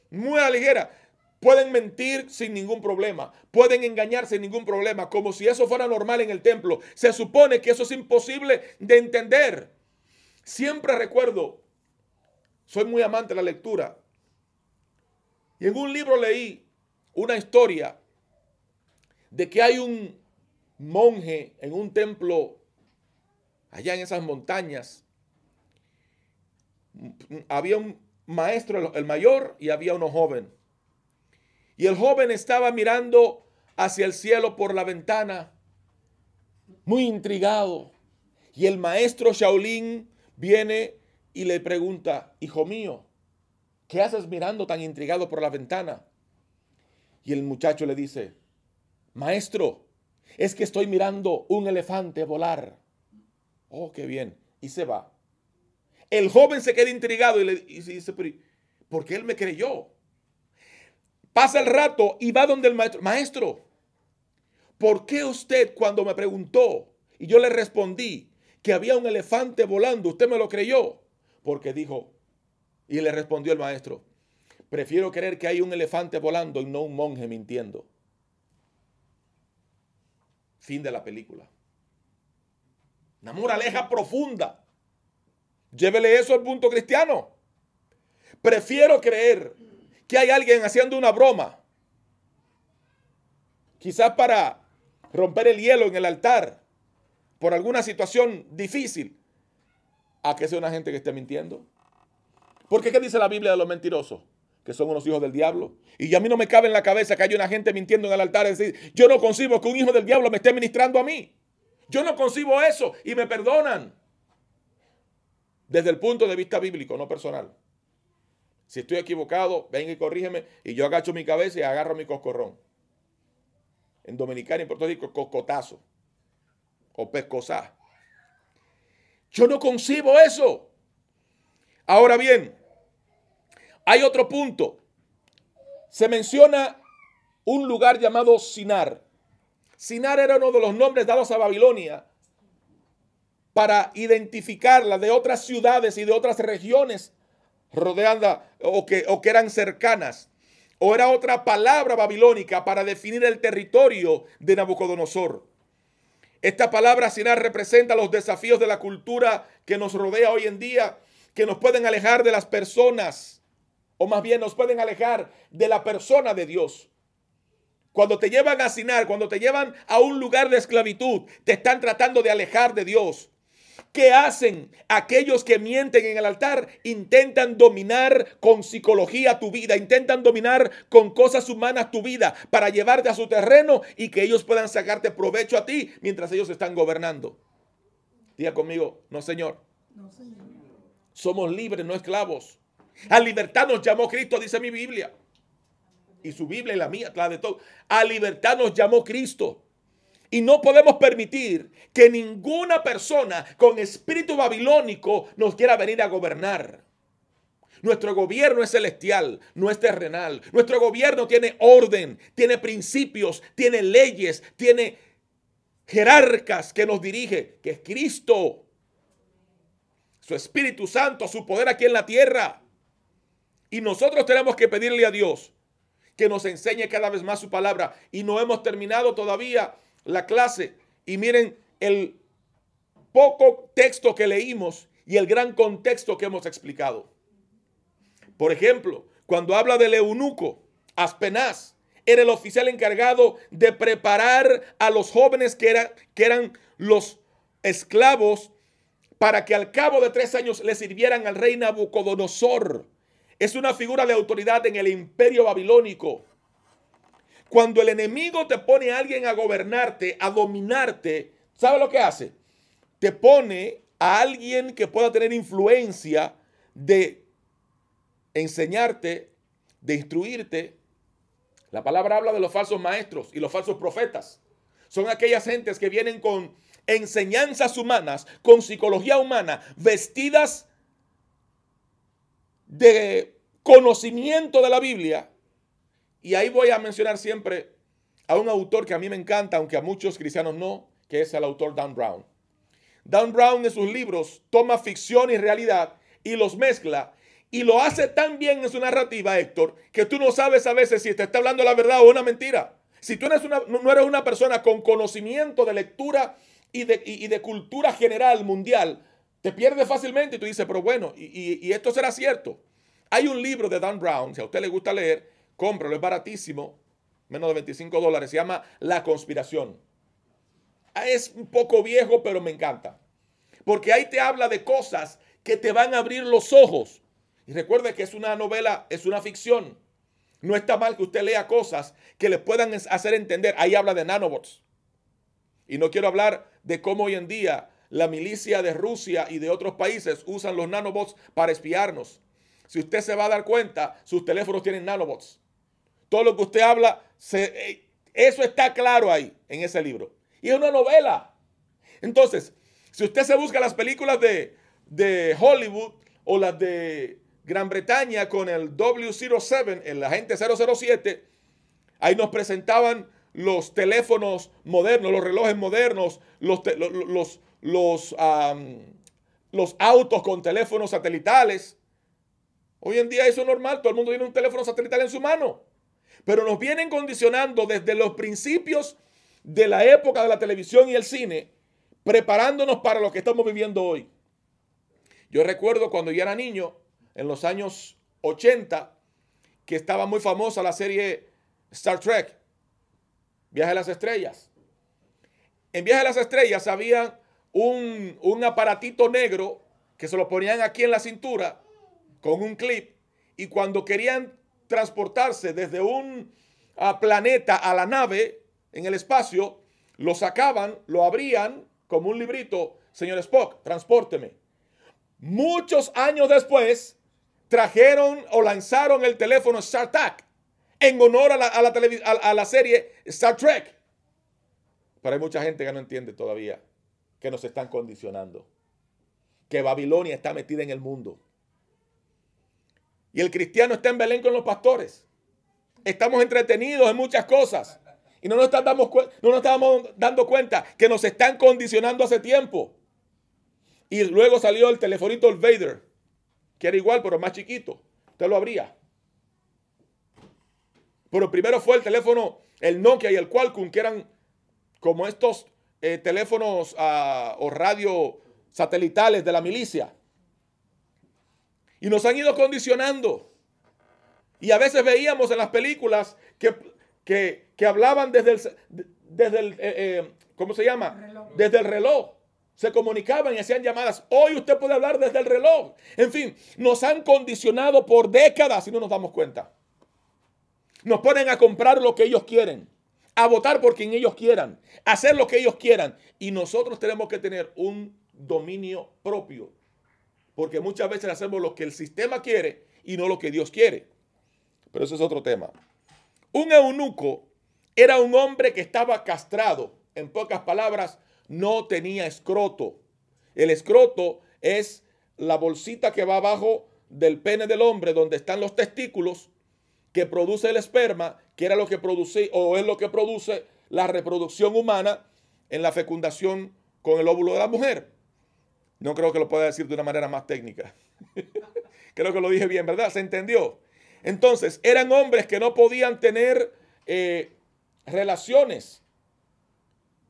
S1: Muy a la ligera. Pueden mentir sin ningún problema. Pueden engañar sin ningún problema. Como si eso fuera normal en el templo. Se supone que eso es imposible de entender. Siempre recuerdo, soy muy amante de la lectura. Y en un libro leí una historia de que hay un monje en un templo allá en esas montañas. Había un maestro, el mayor, y había uno joven. Y el joven estaba mirando hacia el cielo por la ventana, muy intrigado. Y el maestro Shaolin viene y le pregunta, hijo mío, ¿qué haces mirando tan intrigado por la ventana? Y el muchacho le dice, maestro, es que estoy mirando un elefante volar. Oh, qué bien. Y se va. El joven se queda intrigado y dice, ¿por qué él me creyó? Pasa el rato y va donde el maestro. Maestro, ¿por qué usted cuando me preguntó y yo le respondí que había un elefante volando, usted me lo creyó? Porque dijo, y le respondió el maestro, prefiero creer que hay un elefante volando y no un monje mintiendo. Fin de la película. Una moraleja profunda. Llévele eso al punto cristiano. Prefiero creer que hay alguien haciendo una broma, quizás para romper el hielo en el altar, por alguna situación difícil, a que sea una gente que esté mintiendo. Porque ¿qué dice la Biblia de los mentirosos? Que son unos hijos del diablo. Y a mí no me cabe en la cabeza que haya una gente mintiendo en el altar. Es decir, yo no concibo que un hijo del diablo me esté ministrando a mí. Yo no concibo eso y me perdonan. Desde el punto de vista bíblico, no personal. Si estoy equivocado, venga y corrígeme. Y yo agacho mi cabeza y agarro mi coscorrón. En dominicano y en Puerto Rico, coscotazo. O pescozá. Yo no concibo eso. Ahora bien, hay otro punto. se menciona un lugar llamado Sinar. Sinar era uno de los nombres dados a Babilonia para identificarla de otras ciudades y de otras regiones rodeadas o que eran cercanas. O era otra palabra babilónica para definir el territorio de Nabucodonosor. Esta palabra Sinar representa los desafíos de la cultura que nos rodea hoy en día, que nos pueden alejar de las personas, o más bien nos pueden alejar de la persona de Dios. Cuando te llevan a Sinar, cuando te llevan a un lugar de esclavitud, te están tratando de alejar de Dios. ¿Qué hacen aquellos que mienten en el altar? Intentan dominar con psicología tu vida, intentan dominar con cosas humanas tu vida para llevarte a su terreno y que ellos puedan sacarte provecho a ti mientras ellos están gobernando. Diga conmigo, no señor.
S2: No, Señor.
S1: Somos libres, no esclavos. A libertad nos llamó Cristo, dice mi Biblia. Y su Biblia y la mía, la de todo. A libertad nos llamó Cristo. Y no podemos permitir que ninguna persona con espíritu babilónico nos quiera venir a gobernar. Nuestro gobierno es celestial, no es terrenal. Nuestro gobierno tiene orden, tiene principios, tiene leyes, tiene jerarcas que nos dirige, que es Cristo. Su Espíritu Santo, su poder aquí en la tierra. Y nosotros tenemos que pedirle a Dios que nos enseñe cada vez más su palabra. Y no hemos terminado todavía la clase. Y miren el poco texto que leímos y el gran contexto que hemos explicado. Por ejemplo, cuando habla del eunuco, Aspenaz era el oficial encargado de preparar a los jóvenes que eran los esclavos para que al cabo de 3 años le sirvieran al rey Nabucodonosor. Es una figura de autoridad en el imperio babilónico. Cuando el enemigo te pone a alguien a gobernarte, a dominarte, ¿sabe lo que hace? Te pone a alguien que pueda tener influencia de enseñarte, de instruirte. La palabra habla de los falsos maestros y los falsos profetas. Son aquellas gentes que vienen con enseñanzas humanas, con psicología humana, vestidas de conocimiento de la Biblia. Y ahí voy a mencionar siempre a un autor que a mí me encanta, aunque a muchos cristianos no, que es el autor Dan Brown. Dan Brown en sus libros toma ficción y realidad y los mezcla y lo hace tan bien en su narrativa, Héctor, que tú no sabes a veces si te está hablando la verdad o una mentira. Si tú no eres una persona con conocimiento de lectura y de cultura general mundial, te pierdes fácilmente y tú dices, pero bueno, y esto será cierto. Hay un libro de Dan Brown, si a usted le gusta leer, cómpralo, es baratísimo, menos de $25, se llama La Conspiración. Es un poco viejo, pero me encanta. Porque ahí te habla de cosas que te van a abrir los ojos. Y recuerde que es una novela, es una ficción. No está mal que usted lea cosas que le puedan hacer entender. Ahí habla de nanobots. Y no quiero hablar de cómo hoy en día la milicia de Rusia y de otros países usan los nanobots para espiarnos. Si usted se va a dar cuenta, sus teléfonos tienen nanobots. Todo lo que usted habla, eso está claro ahí, en ese libro. Y es una novela. Entonces, si usted se busca las películas de Hollywood o las de Gran Bretaña con el W07, el agente 007, ahí nos presentaban los teléfonos modernos, los relojes modernos, los autos con teléfonos satelitales. Hoy en día eso es normal, todo el mundo tiene un teléfono satelital en su mano. Pero nos vienen condicionando desde los principios de la época de la televisión y el cine, preparándonos para lo que estamos viviendo hoy. Yo recuerdo cuando yo era niño, en los años 80, que estaba muy famosa la serie Star Trek, Viaje a las Estrellas. En Viaje a las Estrellas había un aparatito negro que se lo ponían aquí en la cintura con un clip, y cuando querían transportarse desde un planeta a la nave en el espacio, lo sacaban, lo abrían como un librito, señor Spock, transpórteme. Muchos años después, trajeron o lanzaron el teléfono StarTAC en honor a la serie Star Trek. Pero hay mucha gente que no entiende todavía que nos están condicionando, que Babilonia está metida en el mundo. Y el cristiano está en Belén con los pastores. estamos entretenidos en muchas cosas y no nos estamos dando cuenta que nos están condicionando hace tiempo. Y luego salió el telefonito, el Vader, que era igual pero más chiquito. Usted lo abría. Pero primero fue el teléfono, el Nokia y el Qualcomm, que eran como estos teléfonos o radio satelitales de la milicia. Y nos han ido condicionando. Y a veces veíamos en las películas que hablaban desde el ¿cómo se llama?
S2: Reloj.
S1: Desde el reloj. Se comunicaban y hacían llamadas. Hoy usted puede hablar desde el reloj. En fin, nos han condicionado por décadas y no nos damos cuenta. Nos ponen a comprar lo que ellos quieren, a votar por quien ellos quieran, a hacer lo que ellos quieran. Y nosotros tenemos que tener un dominio propio, porque muchas veces hacemos lo que el sistema quiere y no lo que Dios quiere. Pero eso es otro tema. Un eunuco era un hombre que estaba castrado. En pocas palabras, no tenía escroto. El escroto es la bolsita que va abajo del pene del hombre, donde están los testículos, que produce el esperma, que era lo que produce o es lo que produce la reproducción humana en la fecundación con el óvulo de la mujer. No creo que lo pueda decir de una manera más técnica. Creo que lo dije bien, ¿verdad? ¿Se entendió? Entonces, eran hombres que no podían tener relaciones.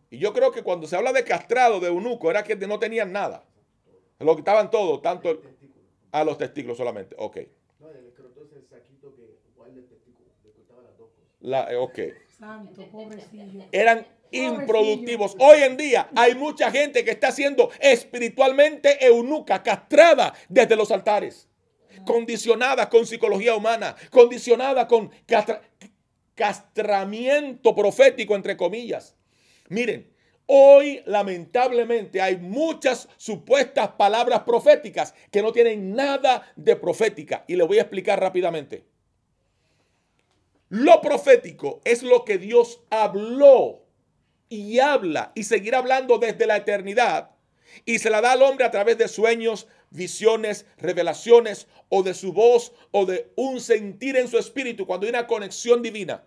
S1: Y yo creo que cuando se habla de castrado, de eunuco, era que no tenían nada. Lo quitaban todo, tanto a los testículos solamente. Ok.
S5: No, el escroto es el saquito que guarda el testículo, le cortaba las dos cosas.
S1: Ok.
S2: Santo, pobrecillo.
S1: Eran improductivos. Hoy en día hay mucha gente que está siendo espiritualmente eunuca, castrada desde los altares, condicionada con psicología humana, condicionada con castramiento profético, entre comillas. Miren, hoy lamentablemente hay muchas supuestas palabras proféticas que no tienen nada de profética, y les voy a explicar rápidamente. Lo profético es lo que Dios habló y habla y seguirá hablando desde la eternidad, y se la da al hombre a través de sueños, visiones, revelaciones, o de su voz, o de un sentir en su espíritu cuando hay una conexión divina.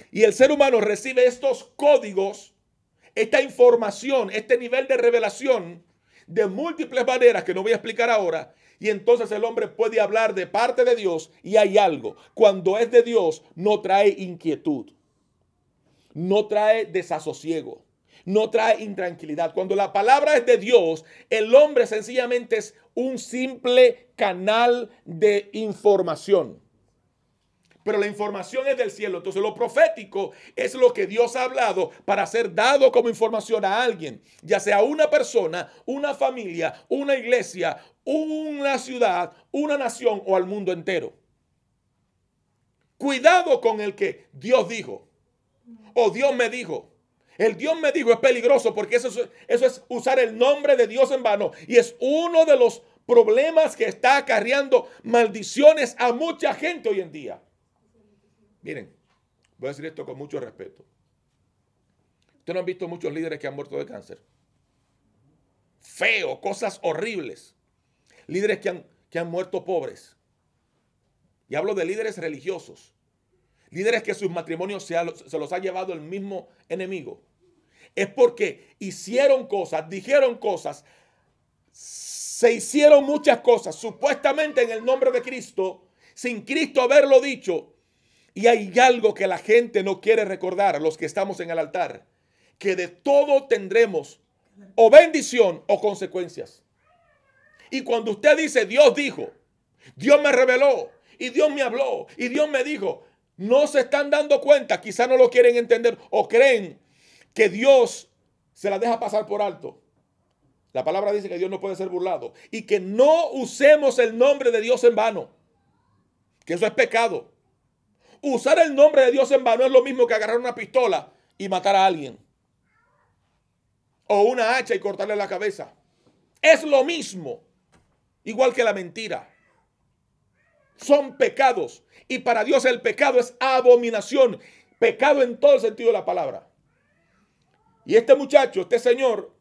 S1: Y el ser humano recibe estos códigos, esta información, este nivel de revelación de múltiples maneras que no voy a explicar ahora. Y entonces el hombre puede hablar de parte de Dios, y hay algo. Cuando es de Dios, no trae inquietud, no trae desasosiego, no trae intranquilidad. Cuando la palabra es de Dios, el hombre sencillamente es un simple canal de información. Pero la información es del cielo. Entonces lo profético es lo que Dios ha hablado para ser dado como información a alguien, ya sea una persona, una familia, una iglesia, una ciudad, una nación o al mundo entero. Cuidado con el que Dios dijo o Dios me dijo. El Dios me dijo es peligroso, porque eso es usar el nombre de Dios en vano, y es uno de los problemas que está acarreando maldiciones a mucha gente hoy en día. Miren, voy a decir esto con mucho respeto. Ustedes no han visto muchos líderes que han muerto de cáncer. Feo, cosas horribles. Líderes que han muerto pobres. Y hablo de líderes religiosos. Líderes que sus matrimonios se los ha llevado el mismo enemigo. Es porque hicieron cosas, dijeron cosas, se hicieron muchas cosas, supuestamente en el nombre de Cristo, sin Cristo haberlo dicho. Y hay algo que la gente no quiere recordar, los que estamos en el altar, que de todo tendremos o bendición o consecuencias. Y cuando usted dice, Dios dijo, Dios me reveló, y Dios me habló, y Dios me dijo, no se están dando cuenta, quizá no lo quieren entender, o creen que Dios se la deja pasar por alto. La palabra dice que Dios no puede ser burlado, y que no usemos el nombre de Dios en vano, que eso es pecado. Usar el nombre de Dios en vano es lo mismo que agarrar una pistola y matar a alguien, o una hacha y cortarle la cabeza. Es lo mismo, igual que la mentira. Son pecados, y para Dios el pecado es abominación, pecado en todo el sentido de la palabra. Y este muchacho, este señor,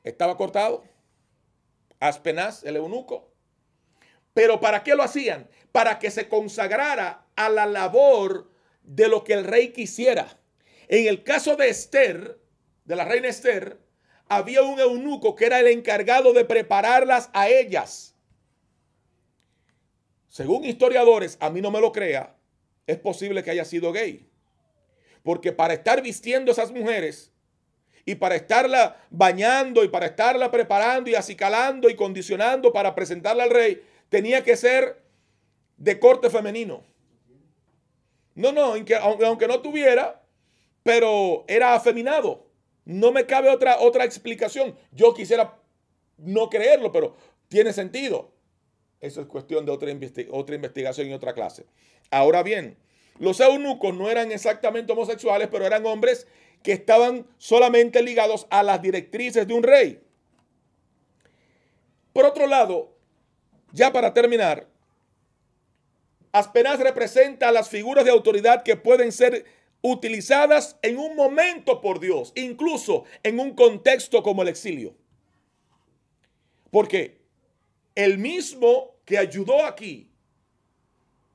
S1: estaba cortado, Aspenaz, el eunuco, ¿Pero para qué lo hacían? Para que se consagrara a la labor de lo que el rey quisiera. En el caso de Esther, de la reina Esther, había un eunuco que era el encargado de prepararlas a ellas. Según historiadores, a mí no me lo crea, es posible que haya sido gay. Porque para estar vistiendo a esas mujeres y para estarla bañando y para estarla preparando y acicalando y condicionando para presentarla al rey, tenía que ser de corte femenino. No, aunque no tuviera, pero era afeminado. No me cabe otra explicación. Yo quisiera no creerlo, pero tiene sentido. Eso es cuestión de otra investigación y otra clase. Ahora bien, los eunucos no eran exactamente homosexuales, pero eran hombres que estaban solamente ligados a las directrices de un rey. Por otro lado, ya para terminar, Aspenaz representa las figuras de autoridad que pueden ser utilizadas en un momento por Dios, incluso en un contexto como el exilio. Porque el mismo que ayudó aquí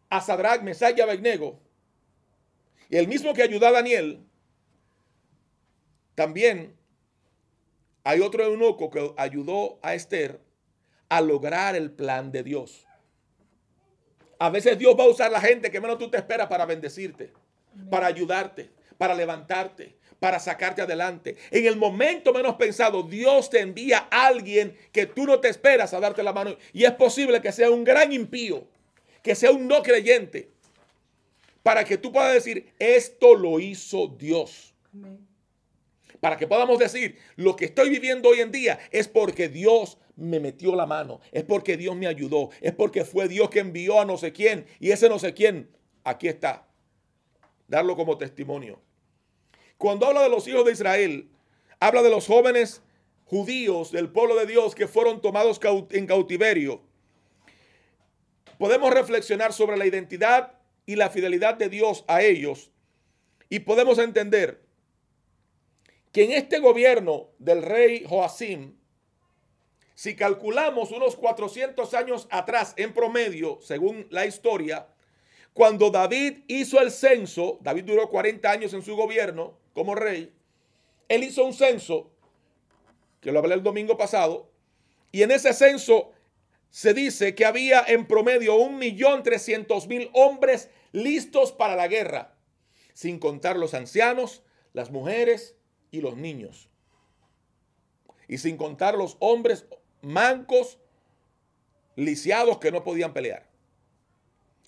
S1: a Sadrach, Mesach y Abednego, y el mismo que ayudó a Daniel, también hay otro eunuco que ayudó a Esther a lograr el plan de Dios. A veces Dios va a usar la gente que menos tú te esperas para bendecirte, para ayudarte, para levantarte, para sacarte adelante. En el momento menos pensado, Dios te envía a alguien que tú no te esperas a darte la mano. Y es posible que sea un gran impío, que sea un no creyente, para que tú puedas decir, esto lo hizo Dios.
S2: Amén.
S1: Para que podamos decir, lo que estoy viviendo hoy en día es porque Dios me metió la mano, es porque Dios me ayudó, es porque fue Dios que envió a no sé quién, y ese no sé quién, aquí está. Darlo como testimonio. Cuando habla de los hijos de Israel, habla de los jóvenes judíos del pueblo de Dios que fueron tomados en cautiverio. Podemos reflexionar sobre la identidad y la fidelidad de Dios a ellos y podemos entender que en este gobierno del rey Joacim, si calculamos unos 400 años atrás en promedio, según la historia, cuando David hizo el censo, David duró 40 años en su gobierno como rey, él hizo un censo, que lo hablé el domingo pasado, y en ese censo se dice que había en promedio 1.300.000 hombres listos para la guerra, sin contar los ancianos, las mujeres y los niños. Y sin contar los hombres mancos, lisiados que no podían pelear.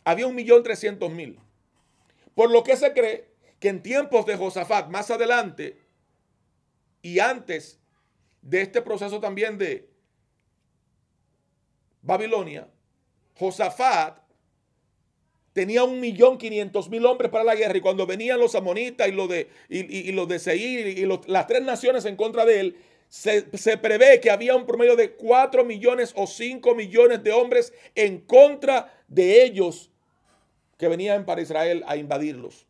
S1: Había 1.300.000. Por lo que se cree que en tiempos de Josafat, más adelante y antes de este proceso también de Babilonia, Josafat tenía 1.500.000 hombres para la guerra, y cuando venían los amonitas y los de Seir y las tres naciones en contra de él, se prevé que había un promedio de 4 millones o 5 millones de hombres en contra de ellos que venían para Israel a invadirlos.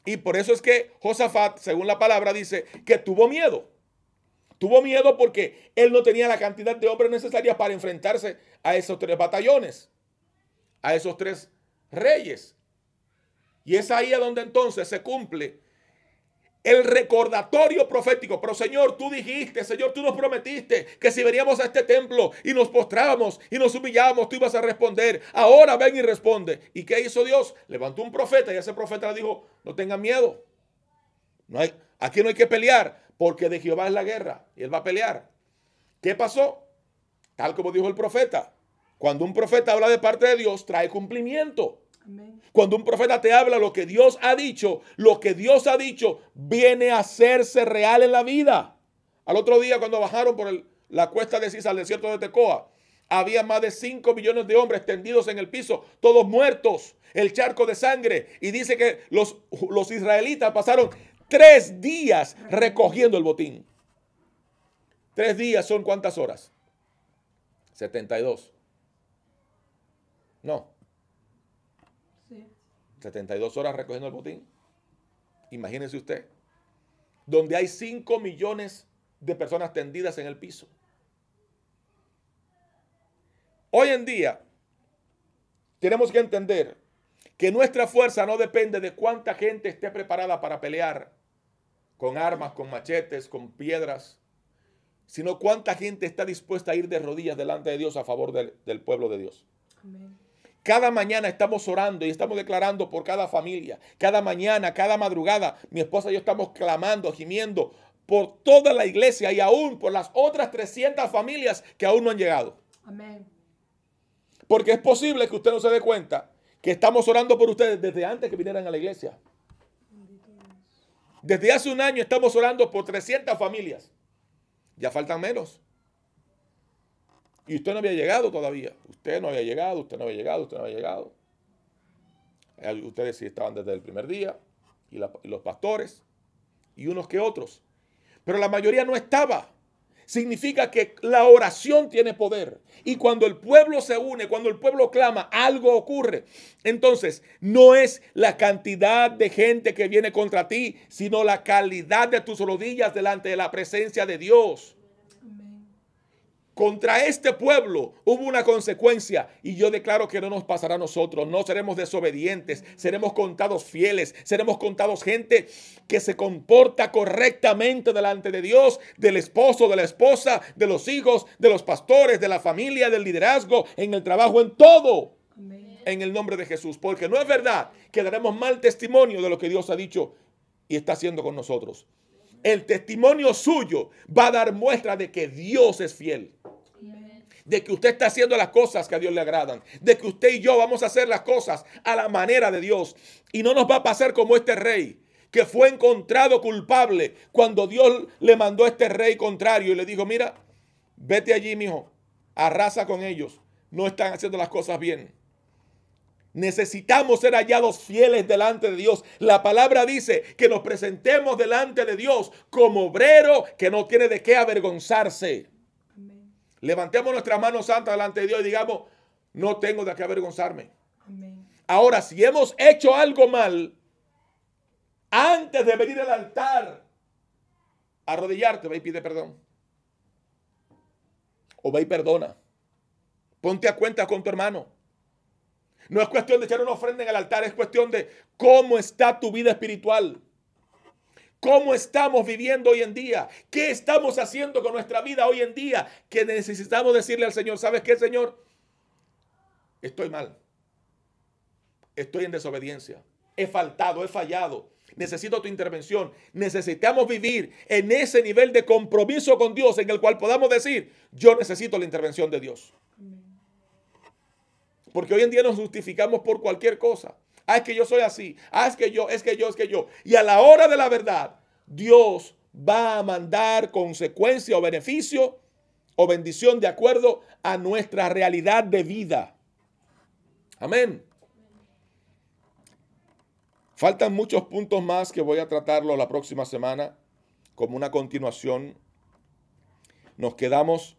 S1: Y por eso es que Josafat, según la palabra, dice que tuvo miedo. Tuvo miedo porque él no tenía la cantidad de hombres necesaria para enfrentarse a esos 3 batallones, a esos 3 reyes. Y es ahí a donde entonces se cumple el recordatorio profético. Pero Señor, tú dijiste, Señor, tú nos prometiste que si veníamos a este templo y nos postrábamos y nos humillábamos, tú ibas a responder. Ahora ven y responde. ¿Y qué hizo Dios? Levantó un profeta y ese profeta le dijo, no tengan miedo. Aquí no hay que pelear porque de Jehová es la guerra y él va a pelear. ¿Qué pasó? Tal como dijo el profeta. Cuando un profeta habla de parte de Dios, trae cumplimiento. Amén. Cuando un profeta te habla lo que Dios ha dicho viene a hacerse real en la vida. Al otro día, cuando bajaron por la cuesta de Sisa al desierto de Tecoa, había más de 5 millones de hombres tendidos en el piso, todos muertos, el charco de sangre. Y dice que los israelitas pasaron 3 días recogiendo el botín. 3 días son ¿cuántas horas? 72. No.
S2: Sí.
S1: 72 horas recogiendo el botín. Imagínense usted. Donde hay 5 millones de personas tendidas en el piso. Hoy en día, tenemos que entender que nuestra fuerza no depende de cuánta gente esté preparada para pelear con armas, con machetes, con piedras, sino cuánta gente está dispuesta a ir de rodillas delante de Dios a favor del pueblo de Dios.
S2: Amén.
S1: Cada mañana estamos orando y estamos declarando por cada familia. Cada mañana, cada madrugada, mi esposa y yo estamos clamando, gimiendo por toda la iglesia y aún por las otras 300 familias que aún no han llegado.
S2: Amén.
S1: Porque es posible que usted no se dé cuenta que estamos orando por ustedes desde antes que vinieran a la iglesia. Desde hace un año estamos orando por 300 familias. Ya faltan menos. Y usted no había llegado todavía. Usted no había llegado, usted no había llegado, usted no había llegado. Ustedes sí estaban desde el primer día. Y los pastores. Y unos que otros. Pero la mayoría no estaba. Significa que la oración tiene poder. Y cuando el pueblo se une, cuando el pueblo clama, algo ocurre. Entonces, no es la cantidad de gente que viene contra ti, sino la calidad de tus rodillas delante de la presencia de Dios. Contra este pueblo hubo una consecuencia y yo declaro que no nos pasará a nosotros. No seremos desobedientes, seremos contados fieles, seremos contados gente que se comporta correctamente delante de Dios, del esposo, de la esposa, de los hijos, de los pastores, de la familia, del liderazgo, en el trabajo, en todo. Amén. En el nombre de Jesús, porque no es verdad que daremos mal testimonio de lo que Dios ha dicho y está haciendo con nosotros. El testimonio suyo va a dar muestra de que Dios es fiel. De que usted está haciendo las cosas que a Dios le agradan. De que usted y yo vamos a hacer las cosas a la manera de Dios. Y no nos va a pasar como este rey, que fue encontrado culpable cuando Dios le mandó a este rey contrario y le dijo, mira, vete allí, mijo, arrasa con ellos. No están haciendo las cosas bien. Necesitamos ser hallados fieles delante de Dios. La palabra dice que nos presentemos delante de Dios como obrero que no tiene de qué avergonzarse. Amén. Levantemos nuestras manos santas delante de Dios y digamos, no tengo de qué avergonzarme. Amén. Ahora, si hemos hecho algo mal, antes de venir al altar, arrodillarte, ve y pide perdón. O ve y perdona. Ponte a cuenta con tu hermano. No es cuestión de echar una ofrenda en el altar, es cuestión de cómo está tu vida espiritual. ¿Cómo estamos viviendo hoy en día? ¿Qué estamos haciendo con nuestra vida hoy en día? Que necesitamos decirle al Señor, ¿sabes qué, Señor? Estoy mal. Estoy en desobediencia. He faltado, he fallado. Necesito tu intervención. Necesitamos vivir en ese nivel de compromiso con Dios en el cual podamos decir, yo necesito la intervención de Dios. Porque hoy en día nos justificamos por cualquier cosa. Es que yo soy así. Es que yo. Y a la hora de la verdad, Dios va a mandar consecuencia o beneficio o bendición de acuerdo a nuestra realidad de vida. Amén. Faltan muchos puntos más que voy a tratarlo la próxima semana como una continuación. Nos quedamos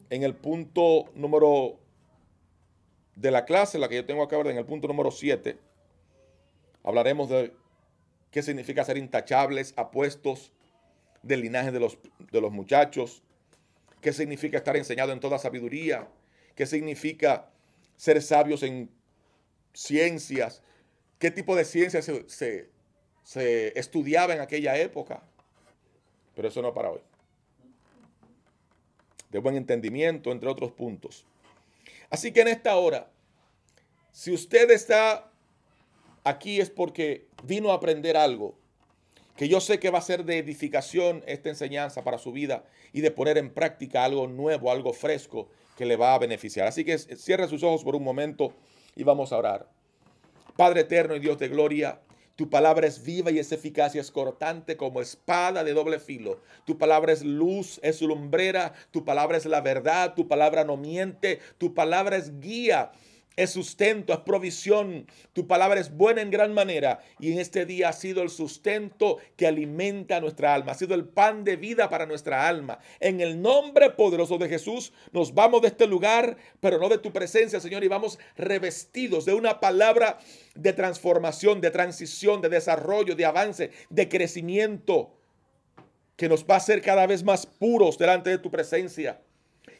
S1: en el punto número de la clase, la que yo tengo acá, en el punto número 7, hablaremos de qué significa ser intachables, apuestos, del linaje de los muchachos, qué significa estar enseñado en toda sabiduría, qué significa ser sabios en ciencias, qué tipo de ciencias se estudiaba en aquella época. Pero eso no es para hoy. De buen entendimiento, entre otros puntos. Así que en esta hora, si usted está aquí es porque vino a aprender algo, que yo sé que va a ser de edificación esta enseñanza para su vida y de poner en práctica algo nuevo, algo fresco que le va a beneficiar. Así que cierre sus ojos por un momento y vamos a orar. Padre eterno y Dios de gloria, tu palabra es viva y es eficaz y es cortante como espada de doble filo. Tu palabra es luz, es lumbrera. Tu palabra es la verdad. Tu palabra no miente. Tu palabra es guía, es sustento, es provisión. Tu palabra es buena en gran manera. Y en este día ha sido el sustento que alimenta nuestra alma. Ha sido el pan de vida para nuestra alma. En el nombre poderoso de Jesús nos vamos de este lugar, pero no de tu presencia, Señor. Y vamos revestidos de una palabra de transformación, de transición, de desarrollo, de avance, de crecimiento, que nos va a hacer cada vez más puros delante de tu presencia.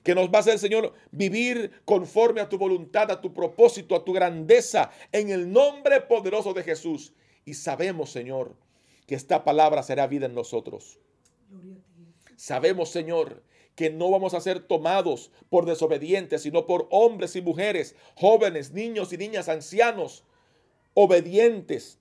S1: que nos va a hacer, Señor, vivir conforme a tu voluntad, a tu propósito, a tu grandeza, en el nombre poderoso de Jesús. Y sabemos, Señor, que esta palabra será vida en nosotros.
S2: Gloria a ti.
S1: Sabemos, Señor, que no vamos a ser tomados por desobedientes, sino por hombres y mujeres, jóvenes, niños y niñas, ancianos, obedientes,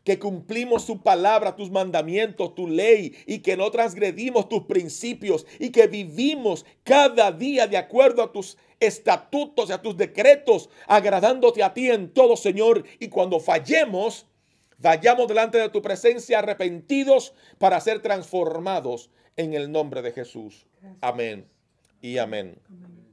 S1: que cumplimos tu palabra, tus mandamientos, tu ley, y que no transgredimos tus principios, y que vivimos cada día de acuerdo a tus estatutos y a tus decretos, agradándote a ti en todo, Señor. Y cuando fallemos, vayamos delante de tu presencia arrepentidos para ser transformados en el nombre de Jesús.
S2: Gracias.
S1: Amén y amén.
S2: Amén.